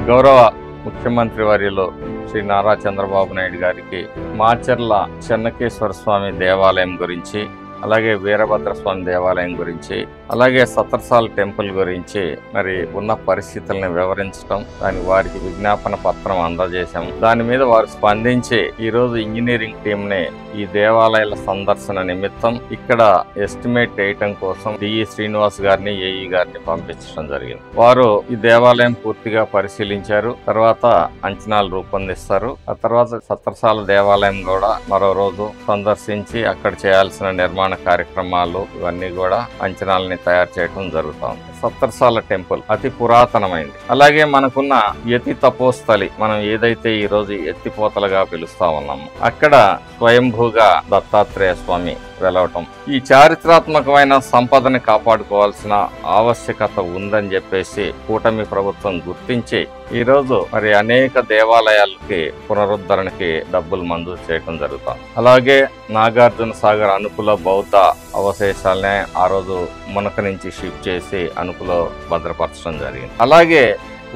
గౌరవ ముఖ్యమంత్రి వర్యులు శ్రీ నారా చంద్రబాబు నాయుడు గారికి మాచర్ల చెన్నకేశ్వర స్వామి దేవాలయం గురించి, అలాగే వీరభద్ర స్వామి దేవాలయం గురించి, అలాగే సత్రసాల టెంపుల్ గురించి మరి ఉన్న పరిస్థితులను వివరించడం, వారికి విజ్ఞాపన పత్రం అందజేశాం. దాని మీద వారు స్పందించి ఈరోజు ఇంజనీరింగ్ టీంని ఈ దేవాలయాల సందర్శన నిమిత్తం ఇక్కడ ఎస్టిమేట్ వేయటం కోసం డిఈ శ్రీనివాస్ గారిని, ఏఈ గారిని పంపించడం జరిగింది. వారు ఈ దేవాలయం పూర్తిగా పరిశీలించారు, తర్వాత అంచనాలు రూపొందిస్తారు. ఆ తర్వాత సత్రసాల దేవాలయం కూడా మరో రోజు సందర్శించి అక్కడ చేయాల్సిన నిర్మాణ కార్యక్రమాలు ఇవన్నీ కూడా అంచనాలని తయారు చేయడం జరుగుతుంది. సత్రసాల టెంపుల్ అతి పురాతనమైంది. అలాగే మనకున్న యతి తపోస్థలి, మనం ఏదైతే ఈ రోజు ఎత్తిపోతలుగా పిలుస్తా ఉన్నాము, అక్కడ స్వయంభూగా దత్తాత్రేయ స్వామి వెలవటం, ఈ చారిత్రాత్మకమైన సంపదని కాపాడుకోవాల్సిన ఆవశ్యకత ఉందని చెప్పేసి కూటమి ప్రభుత్వం గుర్తించి ఈరోజు మరి అనేక దేవాలయాలకి పునరుద్ధరణకి డబ్బులు మంజూరు చేయడం జరుగుతుంది. అలాగే నాగార్జున సాగర్ అనుకుల బౌద్ధ అవశేషాలనే ఆ రోజు మునక నుంచి షిఫ్ట్ చేసి అనుకులో భద్రపరచడం జరిగింది. అలాగే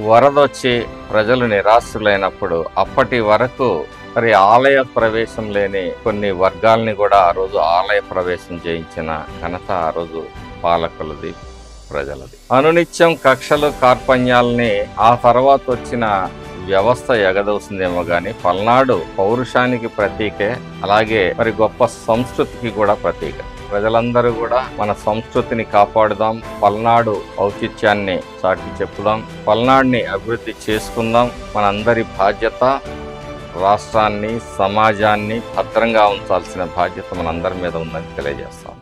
వరదొచ్చి ప్రజలు నిరాశ్రులైనప్పుడు అప్పటి వరకు మరి ఆలయ ప్రవేశం లేని కొన్ని వర్గాల్ని కూడా ఆ రోజు ఆలయ ప్రవేశం చేయించిన ఘనత ఆ రోజు పాలకులది, ప్రజలది. అనునిత్యం కక్షలు కార్పణ్యాలని ఆ తర్వాత వచ్చిన వ్యవస్థ ఎగదవుతుందేమో గాని పల్నాడు పౌరుషానికి ప్రతీకే, అలాగే మరి గొప్ప సంస్కృతికి కూడా ప్రతీక. ప్రజలందరూ కూడా మన సంస్కృతిని కాపాడుదాం, పల్నాడు ఔచిత్యాన్ని చాటి చెప్పుదాం, పల్నాడుని అభివృద్ధి చేసుకుందాం. మనందరి బాధ్యత రాష్ట్రాన్ని, సమాజాన్ని భద్రంగా ఉంచాల్సిన బాధ్యత మనందరి మీద ఉందని తెలియజేస్తాం.